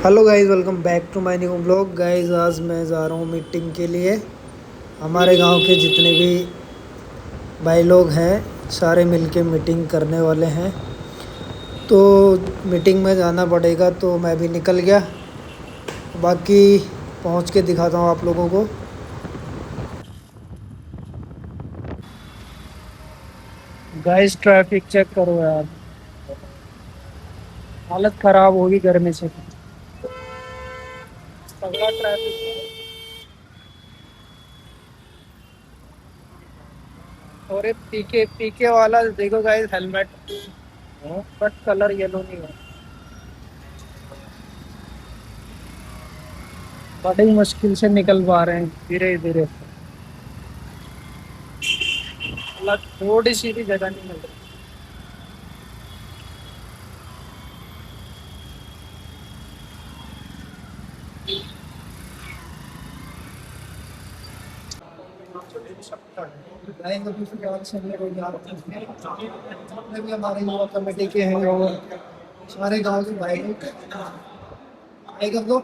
Hello guys, welcome back to my new blog. Guys, आज मैं जा रहा हूँ मीटिंग के लिए। हमारे गांव के जितने भी भाई लोग हैं सारे मिलके मीटिंग करने वाले हैं, तो मीटिंग में जाना पड़ेगा। तो मैं भी निकल गया, बाकी पहुँच के दिखाता हूँ आप लोगों को। गाइस, ट्रैफिक चेक करो यार, हालत ख़राब होगी गर्मी से। तगड़ा ट्रैफिक है। और ये पीके पीके वाला देखो guys, helmet but colour yellow नहीं है। बड़ी मुश्किल से निकल पा रहे हैं धीरे धीरे, मतलब थोड़ी सी भी जगह नहीं मिल रही। जितने भी हमारे युवा कमेटी के हैं और सारे गांव के भाई लोग आए कर दो।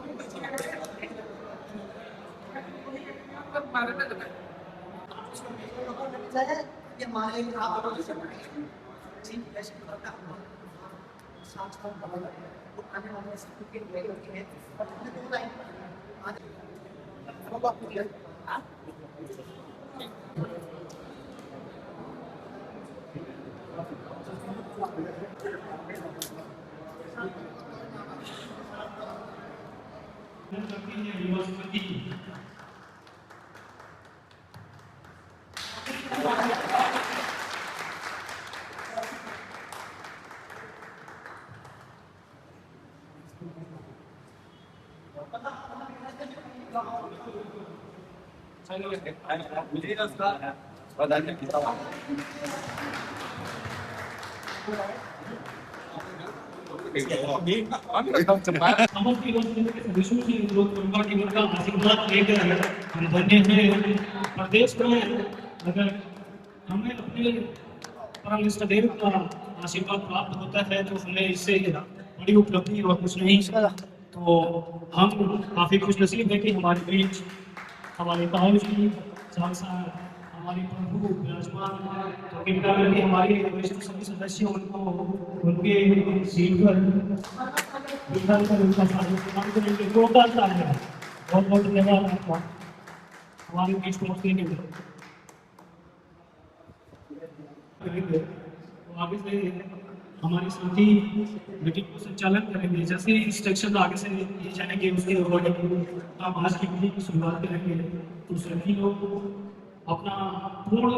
समष्टि विश्व की ग्रोथ दुर्गा की उनका आशीर्वाद लेकर हम धन्य हैं। प्रदेश में अगर हमें अपने परम इष्ट देव का आशीर्वाद प्राप्त होता है तो हमें इससे बड़ी उपलब्धि और कुछ नहीं। तो हम काफी खुशनसीब हैं कि हमारे बीच हमारे गाँव की साथ हमारे प्रभु विराजमान हैं। तो कृपया करके हमारे वरिष्ठ सभी सदस्य उनको उनके सीट पर विधान का उनका सम्मान करेंगे। जोरदार तालियां। बहुत बहुत धन्यवाद आपका हमारे बीच पहुंचने के लिए। करेंगे तो आगे से हमारे साथी मीटिंग को संचालन करेंगे। जैसे इंस्ट्रक्शन आगे से दिए जाएंगे उसके अकॉर्डिंग हम आज की मीटिंग की शुरुआत करेंगे। तो सभी लोग अपना पूर्ण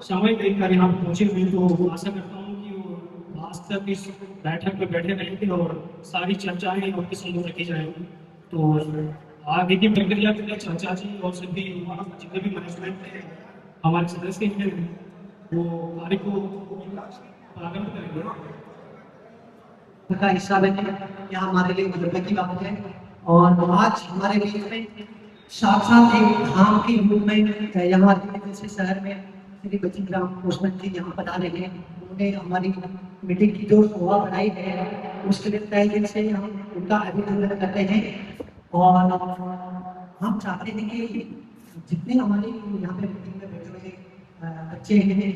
समय देकर यहाँ पहुंचे हुए, तो आशा करता हूँ कि वो आज तक इस बैठक में बैठे रहेंगे और सारी चर्चाएं उनके समूह रखी जाएंगी। तो आगे की प्रक्रिया के लिए चर्चा जी और सभी जितने भी मैनेजमेंट है हमारे सदस्य हैं वो कार्य को प्रारंभ करेंगे। का हिस्सा बने, यह हमारे लिए गर्व की बात है। और आज हमारे बीच में साक्षात एक धाम के रूप में यहाँ जैसे शहर में श्री बचित राम पोस्टमैन जी यहाँ पधारे हैं। उन्होंने हमारी मीटिंग की जो शोभा बढ़ाई है उसके लिए तहे दिल से हम उनका अभिनंदन करते हैं। और हम चाहते हैं कि जितने हमारे यहाँ पे मीटिंग में बैठे हुए बच्चे हैं,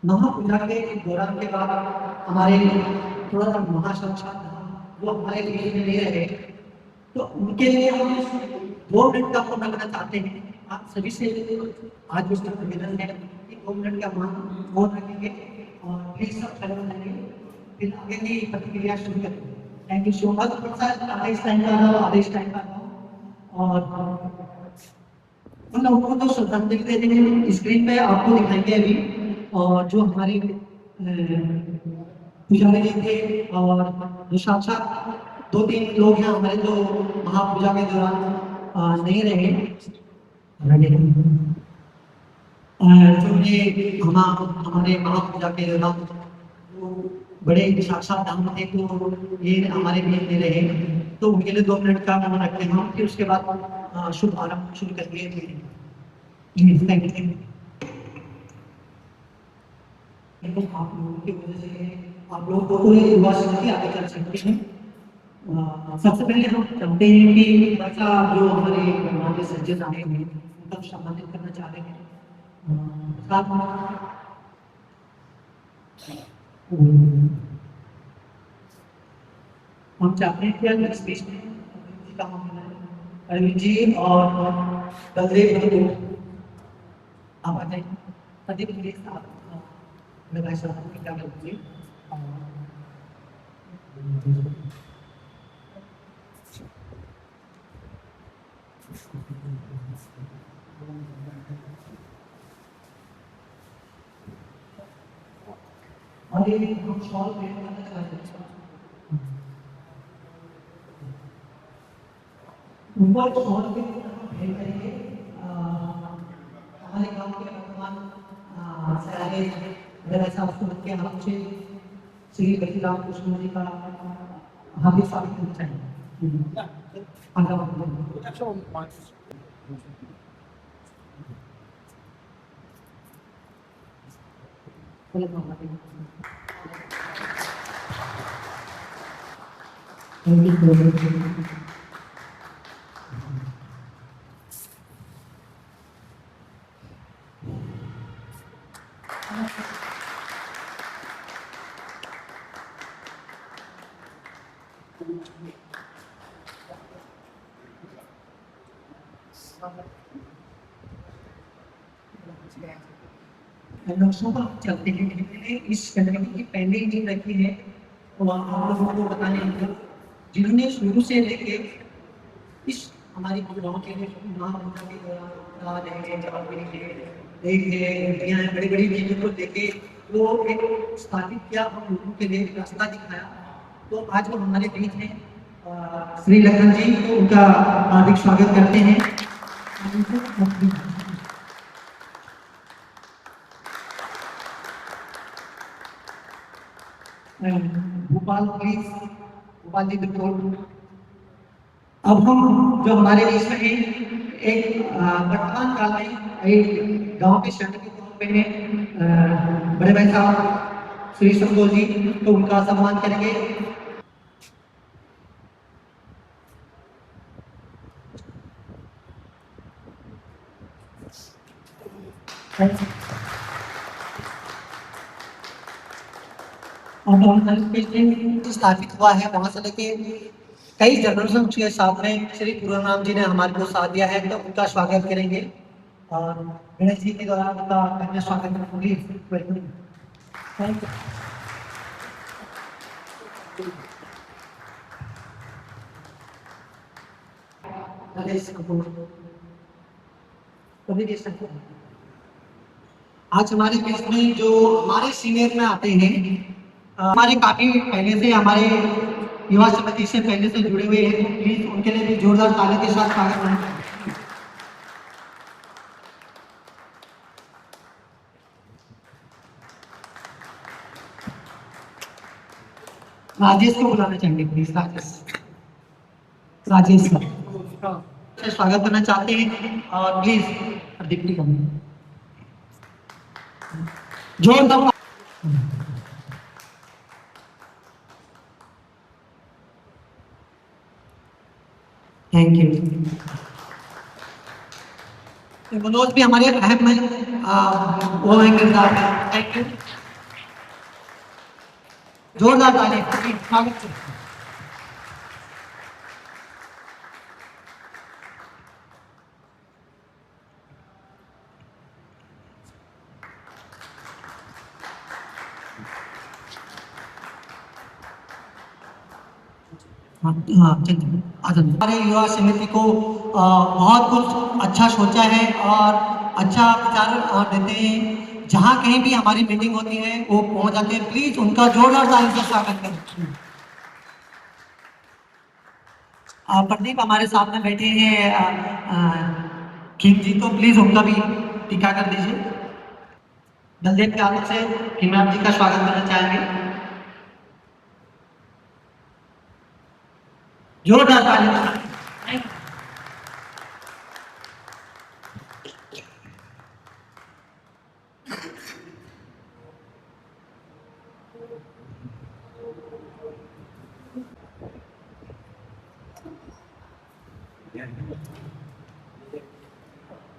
महापूजा के दौरान के बाद हमारे थोड़ा सा महासाक्षात वो हमारे बीच में नहीं रहे, तो उनके लिए हम 2 मिनट का मौन रखना चाहते हैं। आप सभी से आज उसका निवेदन है कि 2 मिनट का मौन रखेंगे और फिर सब खड़े हो जाएंगे, फिर आगे की प्रतिक्रिया शुरू करेंगे। Thank you so much. आदेश टाइम का रहा, आदेश टाइम का रहा। और उन लोगों को तो श्रद्धांजलि दे देंगे, स्क्रीन पे आपको दिखाएंगे अभी। और जो हमारे पुजारी जी थे और जो साक्षात 2-3 लोग हैं हमारे जो महापूजा के दौरान नहीं रहे, जो ये हमारे महापूजा के दौरान वो बड़े साक्षात धाम थे, तो ये हमारे बीच में रहे, तो उनके लिए 2 मिनट का मौन रखते हैं हम। फिर उसके बाद शुभ आरंभ शुरू करेंगे। Thank you. लेकिन आप लोगों की वजह से आप लोग को तो युवा शक्ति आगे चल सकते हैं। सबसे पहले हम चाहते हैं कि ऐसा जो हमारे मेहमान के सज्जन आए हैं उनका सम्मानित करना चाह रहे हैं। साथ में हम चाहते हैं कि आज इस बीच में अरविंद जी का हम अरविंद जी और बलदेव जी को आप आ जाइए। प्रदीप जी के साथ मेरे भाई साहब को क्या करेंगे। और ये हम शॉल पेश करना चाहते हैं। ऊपर शॉल पे भेज करेंगे हमारे गांव के वर्तमान सारे मेरे भाई साहब को के हाथ से श्री बलीराम कृष्ण जी का हार्दिक स्वागत करना चाहिए। आगे बढ़ते हैं। नक्शों पर चलते हैं। जिन्होंने इस कम्युनिटी की पहली टीम रखी है और आप लोगों को बताने लगा जिन्होंने शुरू से लेके इस हमारी गाँव के लिए बड़ी बड़ी चीजों को देखे वो एक स्थापित किया हम लोगों के लिए रास्ता दिखाया। तो आज वो हमारे बीच में श्री लखन जी को उनका हार्दिक स्वागत करते हैं। भोपाल प्लीज भोपाल जी बिल्कुल। अब हम जो हमारे बीच में है एक वर्तमान काल में एक गांव के शहर के तौर पे है बड़े भाई साहब श्री संतोष जी तो उनका सम्मान करेंगे। और स्थापित हुआ है वहां से लेके कई जनरेशन के साथ में श्री पूरन राम जी ने हमारे को साथ दिया है तो उनका स्वागत करेंगे और गणेश जी के द्वारा उनका कन्या स्वागत करेंगे। Thank you. आज हमारे केस में जो हमारे सीनियर में आते हैं हमारे काफी पहले से हमारे युवा समिति से पहले से जुड़े हुए हैं तो प्लीज उनके लिए भी जोरदार ताली के साथ स्वागत करें। राजेश को बुलाना चाहेंगे प्लीज। राजेश सर स्वागत करना चाहते हैं और प्लीज प्रदीप्ति को जोरदार। Thank you. मनोज भी हमारे अहम में वो है किरदार। Thank you. जोरदार ताली स्वागत। हमारे युवा समिति को बहुत कुछ अच्छा सोचा है और अच्छा विचार देते हैं। जहाँ कहीं भी हमारी मीटिंग होती है वो पहुंच जाते हैं। प्लीज उनका जोरदार ताली से स्वागत करें। प्रदीप हमारे साथ में बैठे हैं किंग जी तो प्लीज उनका भी टीका कर दीजिए। बलदेव के हाथों से हिमायत जी का स्वागत करना चाहेंगे। जोरदार ताली।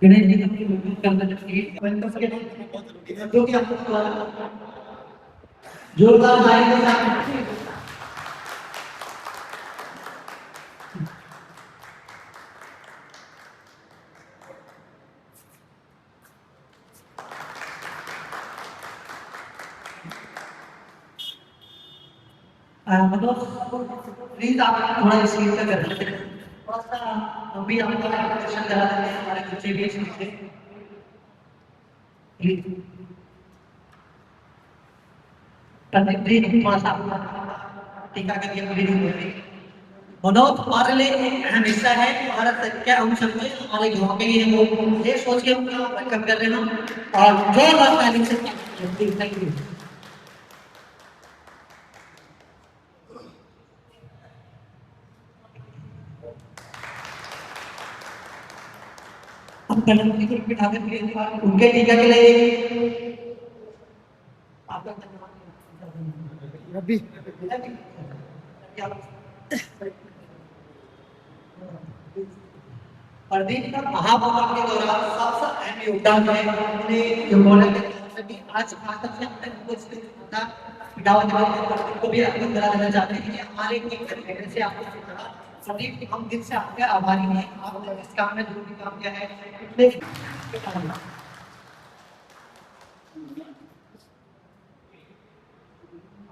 गणेश जी की मूर्ति करना चाहिए जो कि आपको जोरदार ताली के साथ मतलब प्लीज आप थोड़ा इस चीज का कर लेते थोड़ा सा हम भी आपका प्रदर्शन करा देते हैं हमारे बच्चे भी इसमें से प्लीज थोड़ा सा टीका करके पूरी नहीं हो रही मनोज हमारे लिए एक अहम हिस्सा है भारत क्या हम सब हमारे गाँव के लिए वो ये सोच के हम वेलकम कर रहे हैं और जोरदार ताली से थैंक यू। उनके टीका के लिए आपका प्रदीप का महाभारत के दौरान सबसे अहम योगदान है उन्होंने जो बोला कि आज तक से हमने उनको इसलिए प्रदीप को भी अवगत करा देना चाहते हैं कि हमारे टीम से आपको प्रदीप हम दिल से आपके आभारी हैं आपने इस काम में जो भी काम किया है इतने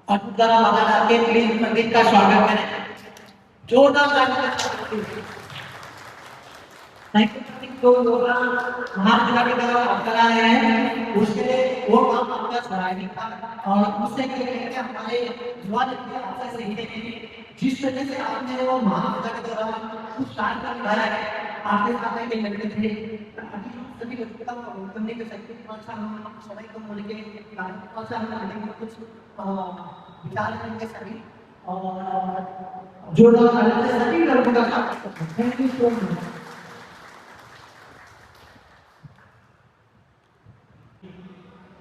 और के प्लीज प्रदीप का स्वागत करें जोरदार थैंक यू जो महाराज के द्वारा करा है उसके लिए वो काम आपका सराहनीय था और उससे हमारे जवान आपसे सही है जिस तरह से आपने वो महाराज के द्वारा कुछ शान का निभाया है आपके साथ में लगते थे सभी लोगों का करने के सकते थोड़ा हम समय को बोल के थोड़ा सा हम कुछ विचार करेंगे सभी और जोरदार सभी लोगों का थैंक यू सो मच।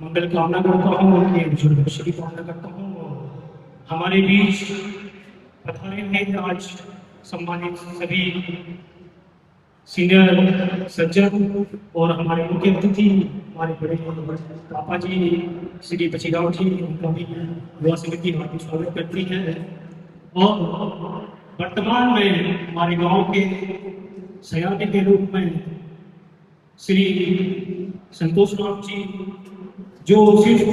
मंगल कामना करता हूँ उनके बुजुर्ग की कामना करता हूँ हमारे बीच पधारे हैं आज सम्मानित सभी सीनियर सज्जन और हमारे मुख्य अतिथि हमारे बड़े पापा जी श्री बचीराव जी उनका भी युवा समिति हार्दिक स्वागत करती है और वर्तमान में हमारे गांव के सयाने के रूप में श्री संतोष राम जी जो सिर्फ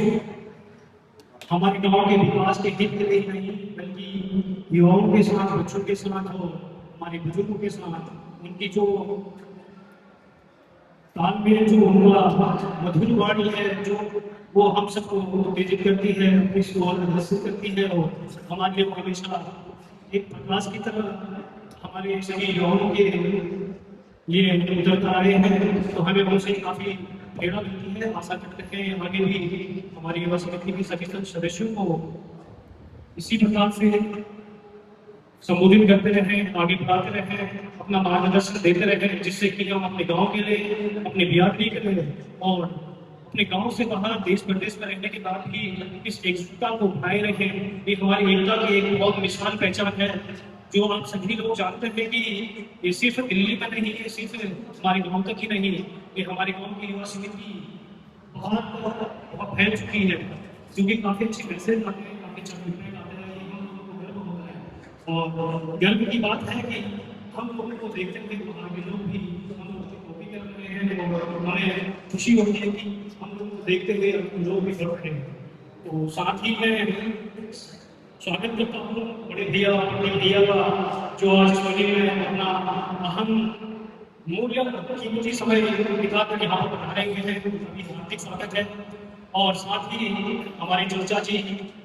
हमारे गांव के विकास के हित के लिए नहीं बल्कि युवाओं के साथ बच्चों के साथ और हमारे बुजुर्गों के साथ उनकी जो तालमेल जो उनका मधुर वाणी है जो वो हम सबको उत्तेजित करती है अपनी ओर आकर्षित करती है और हमारे लिए हमेशा एक प्रकाश की तरह हमारे सभी युवाओं के ये उतरता आ रहे हैं तो हमें उनसे काफ़ी प्रेरणा मिलती है। आशा करते हैं आगे भी हमारी युवा समिति के सभी सदस्यों को इसी प्रकार से संबोधित करते रहे आगे बढ़ाते रहे अपना मार्गदर्शन देते रहे जिससे कि हम अपने गांव के लिए अपने बिरादरी के लिए और अपने गांव से बाहर देश प्रदेश में रहने के बाद भी इस एकजुटता को बनाए रहे। ये हमारी एकता की एक बहुत मिसाल पहचान है जो आप सभी लोग जानते हैं कि ये सिर्फ दिल्ली में नहीं है सिर्फ हमारे गांव तक ही नहीं ये हमारे गांव की युवा समिति बहुत फैल चुकी है क्योंकि काफी अच्छे मैसेज आते हैं काफी अच्छे फीडबैक आते हैं गर्व होता है और गर्व की बात है कि हम लोगों को देखते हुए वहाँ के लोग भी हम लोग की कॉपी कर रहे हैं और हमें खुशी होती है कि हम लोग को देखते हुए लोग भी गर्व हैं। तो साथ ही मैं स्वागत करता हूँ बड़े भैया का जो आज सोनी में अपना अहम मूल्य कीमती समय निकालकर यहाँ पर बना रहे हैं अभी हार्दिक स्वागत है। और साथ ही हमारे चर्चा जी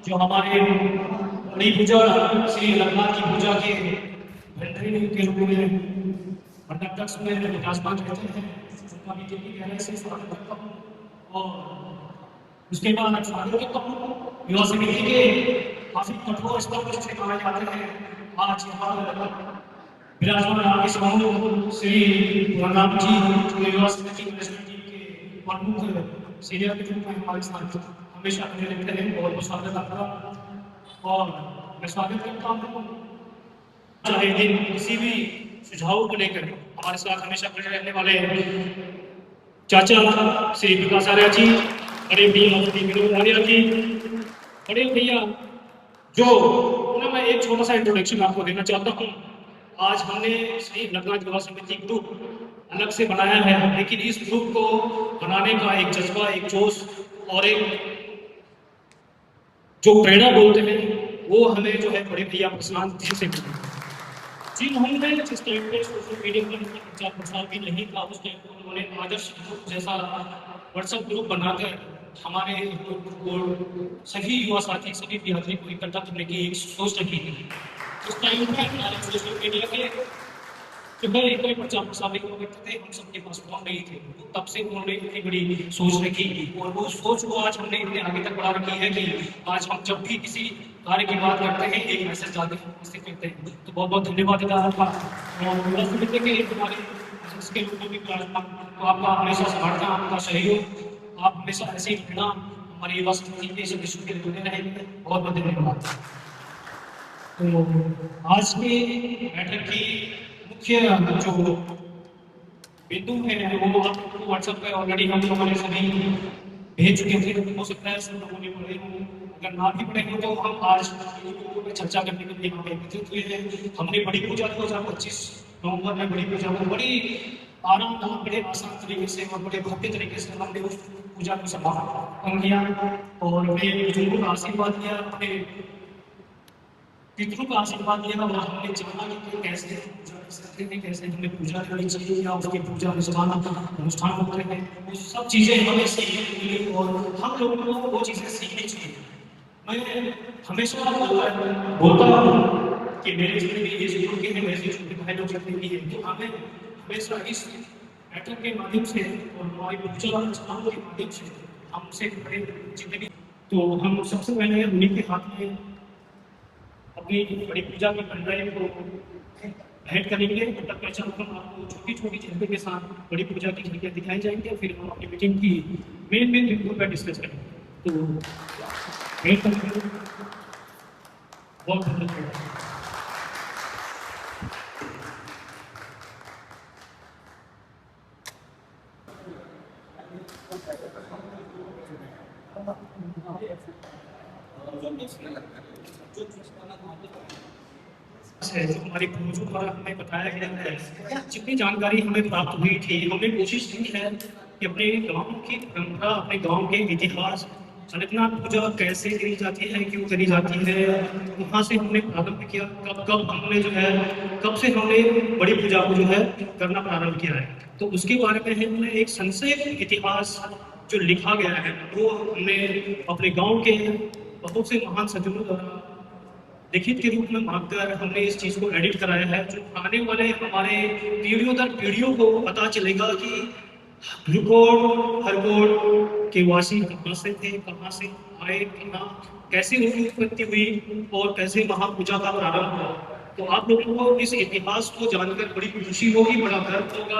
जो हमारे बड़ी पूजा श्री रघुनाथ की पूजा के भंडारी के रूप में भंडाध्यक्ष में विराजमान रहते हैं उनका भी दिल की गहराई से स्वागत करता हूँ। और उसके बाद स्वागत करता हूँ युवा समिति के काफी कठोर स्तर से कहा जाते हैं आज यहाँ विराजमान आगे समूह श्री राम जी युवा समिति के प्रमुख सीनियर के रूप में हमारे साथ हमेशा बने रहते हैं बहुत बहुत स्वागत आपका। और मैं स्वागत करता हूँ चाहे दिन किसी भी सुझावों को लेकर हमारे साथ हमेशा खड़े रहने वाले चाचा श्री विकास आर्या जी, बड़े भैया श्री विनोद आर्या जी, बड़े भैया जो ना, मैं एक छोटा सा इंट्रोडक्शन आपको देना चाहता हूँ। आज हमने श्री नटराज युवा समिति ग्रुप अलग से बनाया है, लेकिन इस ग्रुप को बनाने का एक जज्बा, एक जोश और एक जो प्रेरणा बोलते हैं वो हमें जो है बड़े भैया प्रशांत जी से मिली। जिन्होंने जिस टाइम पे सोशल मीडिया पर प्रचार प्रसार भी नहीं था, उस टाइम पर उन्होंने आदर्श ग्रुप जैसा व्हाट्सएप ग्रुप बनाकर हमारे को सभी युवा साथी, सभी विद्यार्थी को इकट्ठा करने की एक सोच रखी थी। उस टाइम पे हमारे सोशल मीडिया के जो है एक प्रचार प्रसार करते थे, हम सबके पास फोन नहीं थे। तो तब से उन्होंने इतनी बड़ी सोच रखी और वो सोच को आज हमने इतने आगे तक बढ़ा रखी है कि आज हम जब भी किसी कार्य की बात करते हैं एक मैसेज डालते हैं, मैसेज करते हैं। तो बहुत बहुत धन्यवाद देता हूं आपका के लिए, हमारे इसके रूप में भी तो आपका हमेशा समर्थन, आपका सहयोग, आप हमेशा ऐसे ही रहना, हमारी युवा समिति के सदस्यों के लिए जुड़े रहेंगे। बहुत बहुत धन्यवाद। तो आज की बैठक की मुख्य जो बिंदु है वो आपको व्हाट्सएप पे ऑलरेडी हम लोगों ने सभी भेज चुके थे। हो सकता है सब लोगों ने पढ़े हो, अगर ना भी पढ़े हो तो हम आज पे चर्चा करने के लिए यहाँ पे एकत्रित हुए हैं। हमने बड़ी पूजा 2025 नवंबर में बड़ी पूजा को बड़ी आरामदायक, बड़े आसान तरीके से और बड़े भव्य तरीके से हमने उस पूजा को समापन किया और अपने बुजुर्गों का आशीर्वाद लिया, अपने पितरों का आशीर्वाद लिया और हमने जाना कि कैसे पूजा कर सकते हैं, कैसे हमें पूजा करनी चाहिए या उसकी पूजा अनुष्ठान होते हैं, वो सब चीज़ें हमें सीखने को मिली और हम लोगों को वो चीज़ें सीखनी चाहिए। मैं हमेशा बोलता हूँ कि मेरे जितने भी एज ग्रुप के हैं, मेरे छोटे भाई लोग जितने भी हैं, तो हमें हमेशा इस बैठक के माध्यम से और हमारी पूजा अनुष्ठान के माध्यम से हमसे बड़े जितने भी, तो हम सबसे पहले उन्हीं के हाथ में अपनी बड़ी पूजा की पंडाई को भेंट करेंगे। तब तक मैं चाहूँगा आपको छोटी छोटी चीज़ों के साथ बड़ी पूजा की झलकियाँ दिखाई जाएंगी, फिर हम अपनी मीटिंग की मेन बिंदु पर डिस्कस करेंगे। तो वेट करेंगे। बहुत धन्यवाद। जो हमारे पूर्वजों द्वारा हमें बताया गया है, जितनी जानकारी हमें प्राप्त हुई थी, हमने कोशिश की है कि अपने गांव की परंपरा, अपने गांव के इतिहास, अनंतनाग पूजा कैसे करी जाती है, क्यों करी जाती है, वहाँ से हमने प्रारंभ किया। कब कब हमने जो है, कब से हमने बड़ी पूजा को जो है करना प्रारंभ किया है, तो उसके बारे में हमने एक संक्षेप इतिहास जो लिखा गया है वो हमने अपने गाँव के बहुत से महान सज्जनों द्वारा लिखित के रूप में मांगकर हमने इस चीज को एडिट कराया है, जो आने वाले हमारे पीढ़ियों दर पीढ़ियों को पता चलेगा कि हरगोड़ के वासी कहाँ से थे, कहाँ से आए, कहाँ कैसे उनकी उत्पत्ति हुई और कैसे महापूजा का प्रारंभ हुआ। तो आप लोगों को इस इतिहास को जानकर बड़ी खुशी होगी, बड़ा गर्व होगा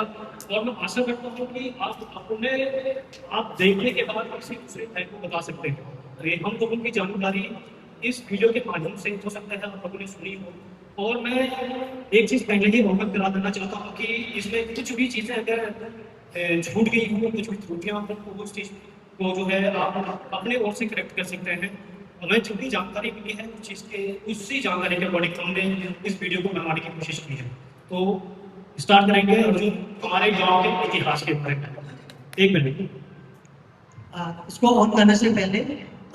और मैं आशा करता हूँ कि आप देखने के बाद किसी दूसरे भाई को बता सकते हैं। हम लोगों की जानकारी इस वीडियो के माध्यम से हो सकता है आप लोगों ने सुनी हो। और मैं एक चीज पहले ही अवगत करा देना चाहता हूँ कि इसमें कुछ भी चीजें अगर छूट गई हो, कुछ भी त्रुटियां हो, तो उस चीज को जो है आप अपने ओर से करेक्ट कर सकते हैं। हमें जितनी जानकारी मिली है उस चीज के, उसी जानकारी के अकॉर्डिंग हमने इस वीडियो को बनाने की कोशिश की है। तो स्टार्ट करेंगे और जो हमारे गाँव के इतिहास के बारे में। एक मिनट, इसको ऑन करने से पहले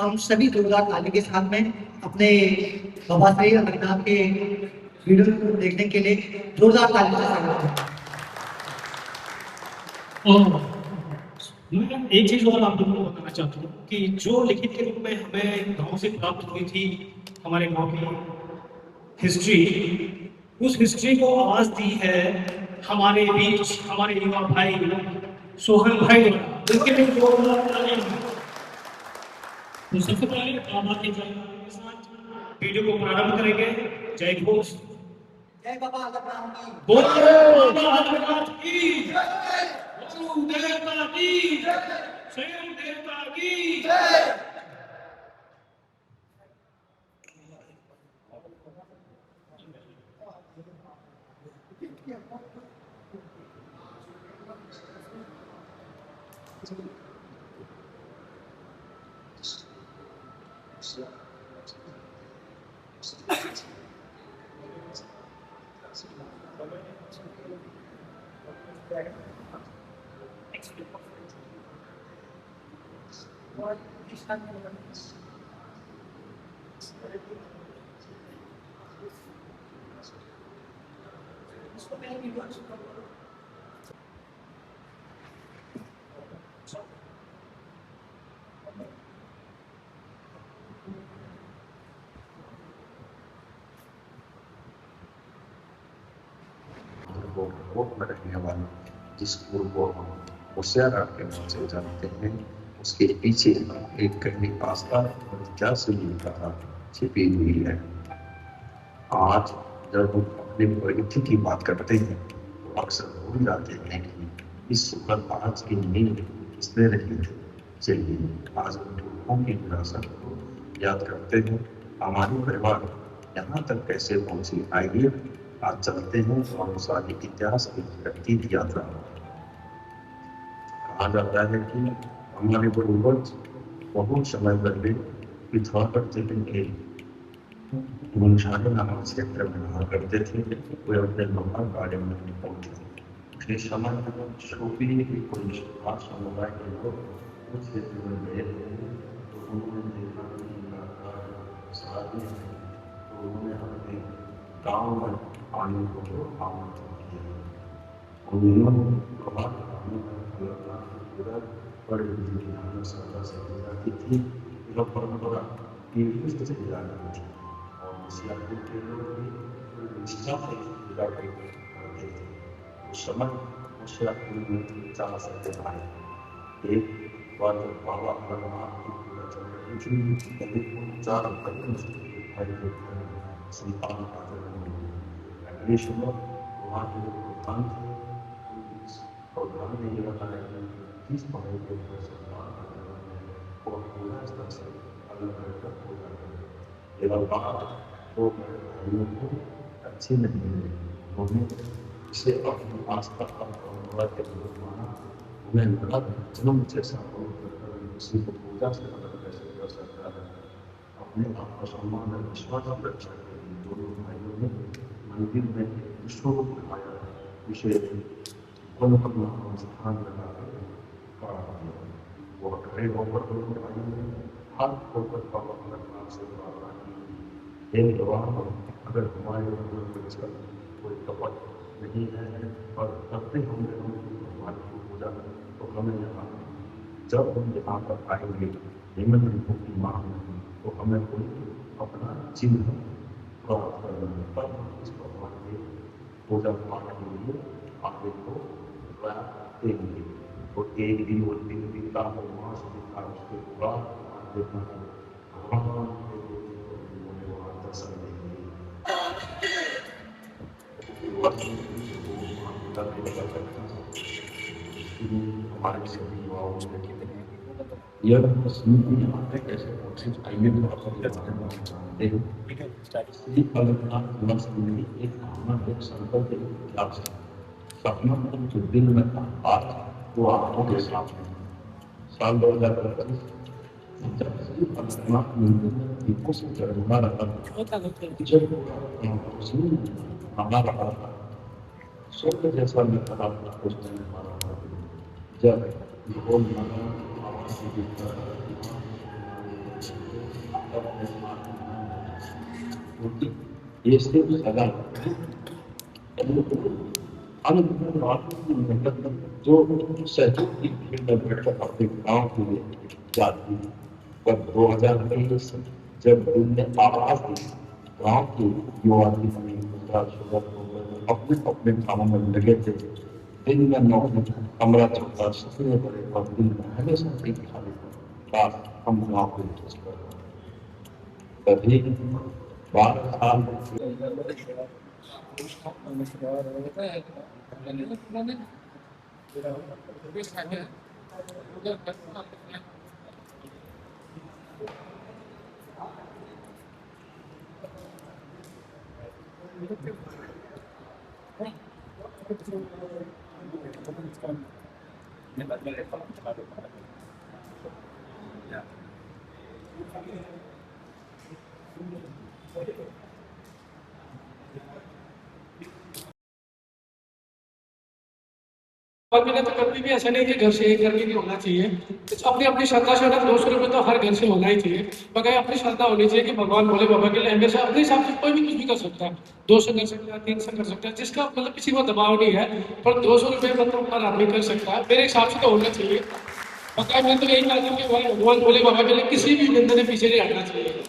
हम सभी जोरदार ताली के साथ में अपने बाबा श्री अमिताभ के वीडियो को देखने के लिए जोरदार ताली से स्वागत करते हैं। मैं एक चीज और आप लोगों को बताना चाहता हूँ कि जो लिखित के रूप में हमें गांव से प्राप्त हुई थी, हमारे गांव की हिस्ट्री, उस हिस्ट्री को आवाज दी है हमारे बीच हमारे युवा भाई सोहन भाई, उनके लिए तो सबसे पहले बाबा के जयकारे के साथ वीडियो को प्रारंभ करेंगे। जय घोष, जय बाबा अलगनाथ की, बोलो बाबा अलगनाथ की, बोलो देवता की, स्वयं देवता की। वो रहने वाला जिस गुरु को हम होशियार के नाम से जानते हैं, उसके पीछे एक कड़ी आस्था और जिज्ञासा छिपी हुई है। आज जब हम अपने प्रगति की बात करते हैं तो अक्सर भूल जाते हैं कि इस सुखद आज की नींव किसने रखी थी। चलिए आज हम पुरखों की विरासत को याद करते हैं। हमारी परिवार यहाँ तक कैसे पहुंची, आइए आज चलते हैं और सारी इतिहास की करती यात्रा। कहा जाता है कि हमारे पूर्वज बहुत समय पहले पिथौरागढ़ जिले के गुंजारे नामक क्षेत्र में रहा करते थे। वे अपने मकान गाड़ी में पहुंचे। उसी समय छोटी की कोई खास समुदाय के लोग उस क्षेत्र में गए थे, तो उन्होंने देखा कि शादी है, तो उन्होंने अपने गांव में पानी को आमंत्रित किया। उन्होंने कहा बड़े ध्यान श्रद्धा से जाती थी। यह परंपरा पीढ़ी से चली आ रही थी और होशियारपुर के लोग भी निष्ठा से पूजा करते थे। उस समय होशियारपुर में 4 सत्य आए। एक बार जब बाबा अमरनाथ की पूजा चल रही थी, तभी 4 संतान पात्र बने। अगले सुबह वहाँ के जो प्रधान थे, प्रधान ने यह बताया कि इस पहाड़ी के ऊपर संतान पात्र बने और पूरा स्तर से अलग कर पूजा करें। यह बात वो भाइयों को अच्छी नहीं लगी। उन्होंने इसे अपनी आस्था और परंपरा के विरुद्ध माना। उन्हें लगा जन्म जैसा किसी को पूजा से अलग कैसे कर सकता है। अपने आत्मसम्मान और विश्वास की रक्षा के लिए दोनों भाइयों ने मंदिर में विश्व को दिखाया, उसे अपना स्थान लगाकर खड़ा किया। वो खड़े होकर दोनों भाइयों ने हाथ खोलकर बाबा अमरनाथ से प्रार्थना की, हे भगवान, अगर हमारे अंदर कोई कपट नहीं है और करते होंगे भगवान की पूजा, तो हमें यहाँ जब हम यहाँ पर आएंगे निमंत्रण की मांग, तो हमें कोई अपना चिन्ह प्राप्त करना, तब इस भगवान के पूजा पाठ के लिए आगे को देंगे। तो एक दिन वो दिन बीता और मास बीता, उसके बाद देखना भगवान के वहाँ दर्शन देंगे। हमारे सभी युवाओं से यह स्मृति यहाँ पे कैसे पहुंची, आइए तो जानते हैं। श्री अमरनाथ निवास में एक भावना, एक संकल्प, एक इतिहास है। सपना जो दिल में था, आज वो आंखों के सामने। साल 2025 जब श्री अमरनाथ मंदिर को से चढ़ा रहा था, जब आना रहा था, स्वर्ग जैसा लग रहा था उस दिन हमारा। जब ढोल माना ये सिर्फ सदा जो सैकड़ों की भीड़ में बैठकर अपने गांव के लिए जाती है। पर 2023 जब दिन ने आवाज दी, गांव के युवा अपने अपने कामों में लगे थे। दिन में नौकरी, कमरा चलता, सपने बड़े और दिन में हमेशा एक खाली था। हम गाँव को तभी 12 साल और मैंने तो कभी भी ऐसा नहीं कि घर से एक करके नहीं होना चाहिए। तो अपनी अपनी श्रद्धा से ना 200 रुपये तो हर घर से होना ही चाहिए। बगैर अपनी श्रद्धा होनी चाहिए कि भगवान भोले बाबा के लिए हमेशा अपने हिसाब से कोई भी कुछ भी कर सकता है। 200 कर सकता है, 300 कर सकता है, जिसका मतलब किसी को दबाव नहीं है। पर 200 रुपये मतलब हर आदमी कर सकता है, मेरे हिसाब से तो होना चाहिए। बगैर मैं तो यही चाहती हूँ कि भाई भगवान भोले बाबा के लिए किसी भी बंदे ने पीछे नहीं हटना चाहिए,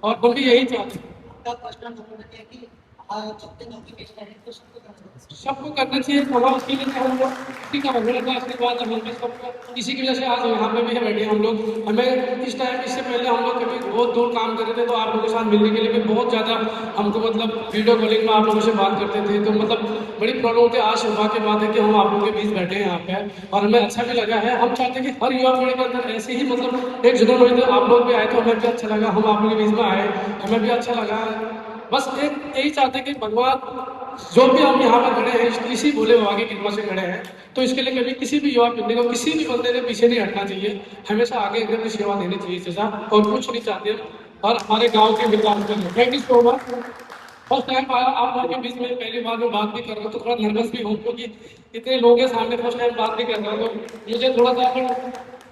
और हम भी यही चाहते हैं। आपका पर्सनल डॉक्यूमेंट है कि जितने नोटिफिकेशन है तो सबको करना चाहिए। सबको करना चाहिए। भगवान उसके लिए हम लोग किसी का भगवान का आशीर्वाद है हम पे सबको, इसी की वजह से आज यहाँ पे भी है बैठे हम लोग। हमें इस टाइम इससे पहले हम लोग कभी बहुत दूर काम कर रहे थे, तो आप लोगों के साथ मिलने के लिए भी बहुत ज़्यादा हमको मतलब वीडियो कॉलिंग में आप लोगों से बात करते थे, तो मतलब बड़ी प्रॉब्लम होती है। आज सौभाग्य की बात है कि हम आप लोगों के बीच बैठे हैं यहाँ पे, और हमें अच्छा भी लगा है। हम चाहते हैं कि हर युवा पीढ़ी के अंदर ऐसे ही मतलब एक जुनून होते, आप लोग भी आए तो हमें भी अच्छा लगा, हम आप लोगों के बीच में आए हमें भी अच्छा लगा। बस एक यही चाहते हैं कि भगवान जो भी हम यहाँ पर खड़े हैं इसी भोले बाबा की कृपा से खड़े हैं, तो इसके लिए कभी किसी भी युवा पीढ़ी को किसी भी बंदे ने पीछे नहीं हटना चाहिए, हमेशा आगे एकदम सेवा देनी चाहिए जैसा, और कुछ नहीं चाहते। और हमारे गांव के विकास के लिए thank you so much. First time आया आप लोगों के बीच में, पहली बार मैं बात भी कर रहा हूँ तो थोड़ा नर्वस भी हूँ, क्योंकि इतने लोगों के सामने फर्स्ट टाइम बात भी कर रहा हूँ, तो मुझे थोड़ा सा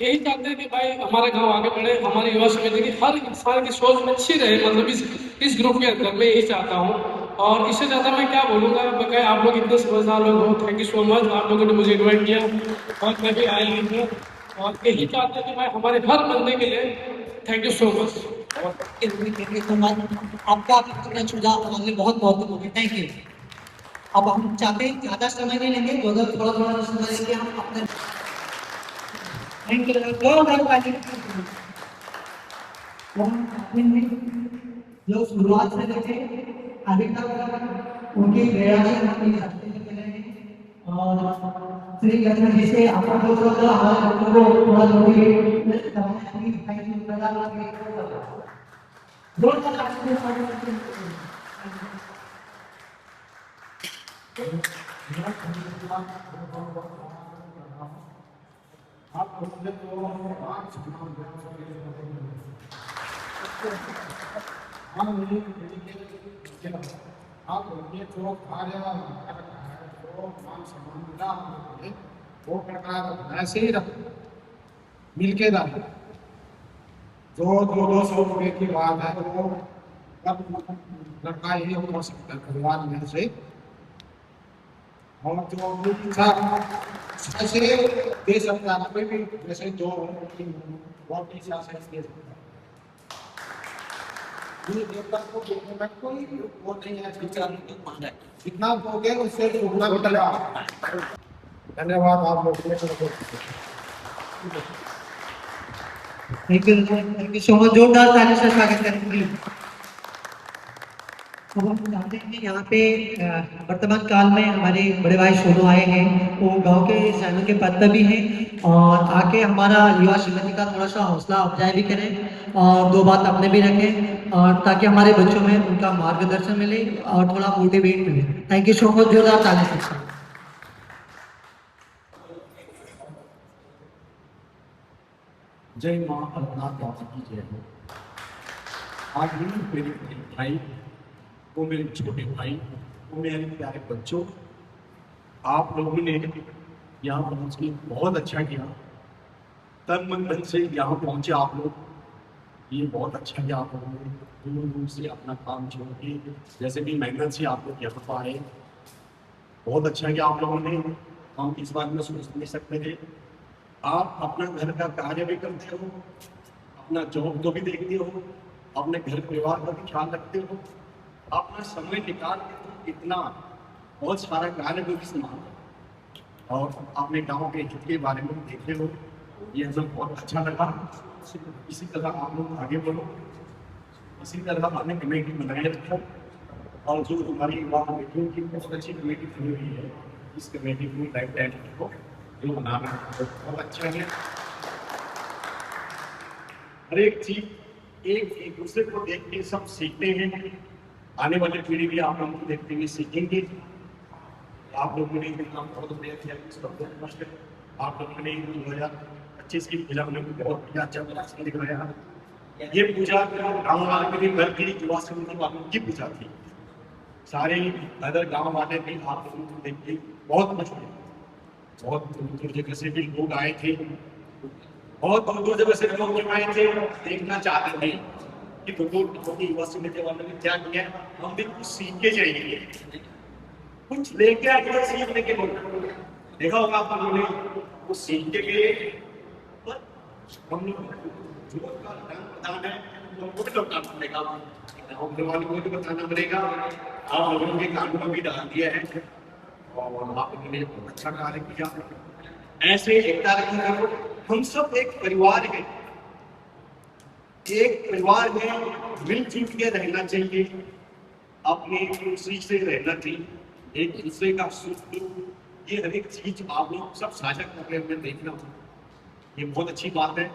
यही चाहते हैं कि भाई हमारा गांव आगे बढ़े, हमारी युवा समिति की हर इंसान की सोच अच्छी रहे, मतलब इस ग्रुप के अंदर मैं यही चाहता हूँ। और इससे ज़्यादा मैं क्या बोलूँगा, बकाया आप लोग इतने समझदार लोग हो, थैंक यू सो मच। आप लोगों ने मुझे इन्वाइट किया और मैं भी आया हूँ, और यही चाहते हैं कि भाई हमारे हर बंदे के लिए थैंक यू सो मच। आपका सुझाव हमारे लिए बहुत महत्वपूर्ण है, थैंक यू। अब हम चाहते हैं ज़्यादा समय नहीं लेंगे, अगर थोड़ा थोड़ा समय लेंगे हम अपने जो शुरुआत से लेके अभी तक उनकी प्रेरणा से हम रास्ते में चले हैं, और श्री कृष्ण जी से आपका जो हमारे लोगों को थोड़ा मोटिवेट आप ये जो कार्य जो मान सम्मान मिला हमें, वो प्रकार ऐसे ही रख मिलके रख जो 200 रुपये की बात है वो लड़का ही हो सकता है परिवार में से, और जो इच्छा ऐसे दे सकता है कोई भी, जैसे जो बहुत इच्छा से दे सकता है। ये देवता को देने में कोई वो नहीं है, जितना दोगे उससे दुगना मिलेगा। धन्यवाद आप लोग। थैंक यू सो मच, जोरदार ताली से स्वागत करेंगे। अब हम जानते हैं कि यहाँ पे वर्तमान काल में हमारे बड़े भाई सोनू आए हैं, वो गांव के सैनिक के पद पर भी हैं, और आके हमारा युवा समिति का थोड़ा सा हौसला अफजाई भी करें, और दो बात अपने भी रखें, और ताकि हमारे बच्चों में उनका मार्गदर्शन मिले और थोड़ा मोटिवेट मिले। थैंक यू सो मच, जोरदार ताली से। जय मां अमरनाथ माता की जय हो। आज मेरे भाई, वो मेरे छोटे भाई, वो मेरे प्यारे बच्चों, आप लोगों ने यहाँ पहुँच के बहुत अच्छा किया, तन मन धन से यहाँ पहुँचे आप लोग, ये बहुत अच्छा किया आप लोगों ने। दूर दूर से अपना काम छोड़ के, जैसे भी मेहनत से आप लोग यहाँ पर आए, बहुत अच्छा किया आप लोगों ने। हम इस बात में सोच नहीं सकते थे। आप अपना घर का कार्य भी करते हो, अपना जॉब को भी देखते हो, अपने घर परिवार का भी ख्याल रखते हो, अपना समय निकाल के इतना बहुत सारा कार्य को भी संभालते, और अपने गांव के हित के बारे में देखते हो, ये हमें बहुत अच्छा लगा। इसी तरह आप लोग आगे बढ़ो, इसी तरह अपने कमेटी बनाए रखो, और जो हमारी युवा कमेटियों की बहुत अच्छी कमेटी खुली हुई है, इस कमेटी को लाइफ टाइम रखो, जो बनाना बहुत अच्छा है। हर एक चीज एक दूसरे को देख के सब सीखते हैं, आने वाली पीढ़ी भी आप लोगों को देखते हुए सीखेंगे। आप लोगों ने इतना बहुत बढ़िया किया, आप लोगों ने 2025 की पूजा में बहुत बढ़िया अच्छा प्रदर्शन दिखाया। ये पूजा गाँव वाले भी घर की युवा समिति वालों की पूजा थी, सारे अदर गाँव वाले भी आप लोगों को देख के बहुत खुश हुए। बहुत दूर दूर जगह से भी लोग आए थे, बहुत दूर दूर जगह से लोग क्यों आए थे, देखना चाहते थे कि तो युवा समिति वालों ने क्या किया, हम भी कुछ सीख के जाएंगे, कुछ लेके आगे सीखने के लोग देखा होगा आप लोगों ने, कुछ सीख के गए, पर हम लोग जो का प्रधान है उनको भी लौटाना पड़ेगा, गाँव वालों को भी बताना पड़ेगा। आप लोगों के कानून भी डाल दिया है और आपने लिए अच्छा कार्य किया। ऐसे एकता रखो, हम सब एक परिवार हैं, एक परिवार में मिलजुल के रहना चाहिए, अपनी खुशी से रहना चाहिए, एक दूसरे का सुख दुख ये हर एक चीज आप लोग सब साझा कर रहे हैं, देखना ये बहुत अच्छी बात है।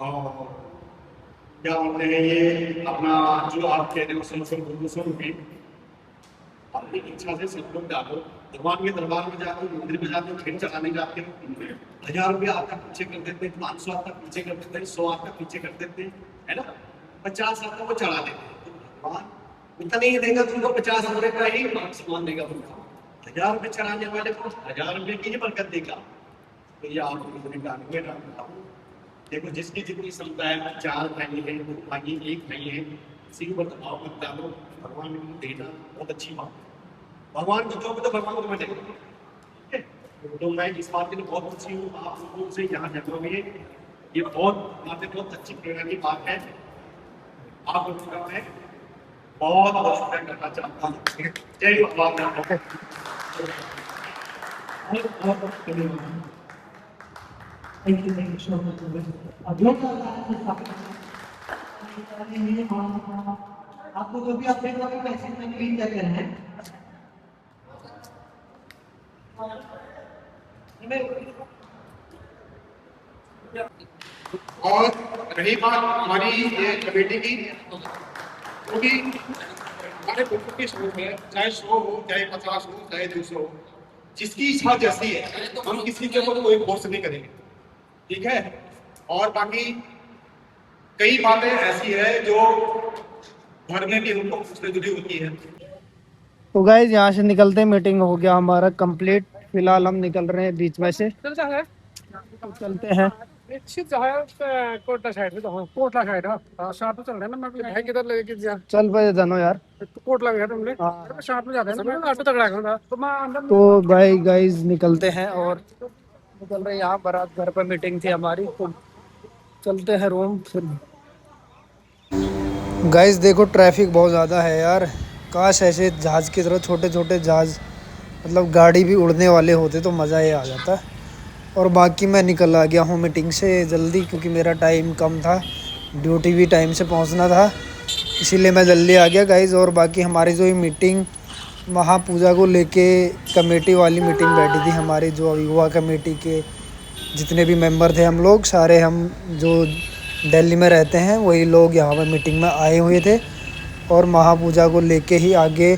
और क्या बोलते हैं ये अपना जो आप कह रहे हो 100 रुपये अपनी इच्छा से सब लोग डालो, भगवान के दरबार में जाते हो, मंदिर में जाते हो, फिर चलाने जाते हो, 1000 रुपये आपका पीछे कर देते हैं, 500 आपका पीछे कर देते हैं, 100 आपका पीछे कर देते हैं, है ना, 50 आपका वो चढ़ा देते हैं। भगवान उतना नहीं देगा तुमको, 50 रुपये का ही सामान देगा तुमको, 1000 रुपये चढ़ाने वाले को 1000 रुपये की ही बरकत देगा। तो ये आप देखो जिसकी जितनी क्षमता है, 4 भाई है, 2 भाई, 1 भाई है, किसी के ऊपर दबाव मत डालो, भगवान को देना बहुत अच्छी बात, भगवान को दोगे तो भगवान को मिलेगा, ठीक है। तो मैं इस बात के लिए बहुत खुशी हूँ आप लोगों से यहाँ जमा हुए, ये बहुत अच्छी प्रेरणा की बात है। आप लोगों का मैं बहुत बहुत शुक्रिया करना चाहता हूँ। जय भगवान। Thank you so much. अगला आपको जो भी अपडेट होगी मैसेज में ग्रीन कर रहे हैं। और रही बात हमारी ये कमेटी की, क्योंकि हमारे बुक की सोच है, चाहे 100 हो, चाहे 50 हो, चाहे 200 हो, जिसकी इच्छा जैसी है हम किसी के ऊपर कोई फोर्स नहीं करेंगे, ठीक है। और बाकी कई बातें ऐसी है जो घर में भी हमको उससे जुड़ी होती है। तो गाइज यहाँ से निकलते हैं, मीटिंग हो गया हमारा कंप्लीट, फिलहाल हम निकल रहे हैं बीच में से, चलते हैं। कोटला साइड हाँ शाम चल रहे हैं ना, मैं किधर लेके चल पे जानो यार, कोटला गया तुमने शाम में जाते हैं ना, ऑटो तक तो भाई गाइज निकलते हैं और निकल रहे हैं यहाँ, बारात घर पर मीटिंग थी हमारी, तो चलते हैं रूम। फिर गाइज देखो ट्रैफिक बहुत ज़्यादा है यार, काश ऐसे जहाज़ की तरह छोटे छोटे जहाज़ मतलब गाड़ी भी उड़ने वाले होते तो मज़ा ही आ जाता। और बाकी मैं निकल आ गया हूँ मीटिंग से जल्दी, क्योंकि मेरा टाइम कम था, ड्यूटी भी टाइम से पहुँचना था, इसीलिए मैं जल्दी आ गया गाइज। और बाकी हमारी जो ये मीटिंग महापूजा को लेके कमेटी वाली मीटिंग बैठी थी हमारी, जो युवा कमेटी के जितने भी मेंबर थे हम लोग सारे, हम जो दिल्ली में रहते हैं वही लोग यहाँ पर मीटिंग में आए हुए थे, और महापूजा को लेके ही आगे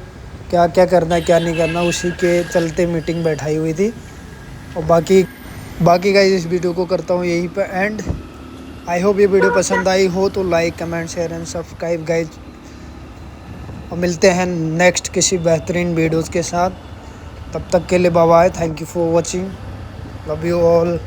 क्या क्या करना है क्या नहीं करना उसी के चलते मीटिंग बैठाई हुई थी। और बाकी गाइस इस वीडियो को करता हूँ यहीं पे एंड। आई होप ये वीडियो पसंद आई हो तो like comment share and subscribe guys, और मिलते हैं नेक्स्ट किसी बेहतरीन वीडियोज़ के साथ। तब तक के लिए bye bye, thank you for watching, love you all.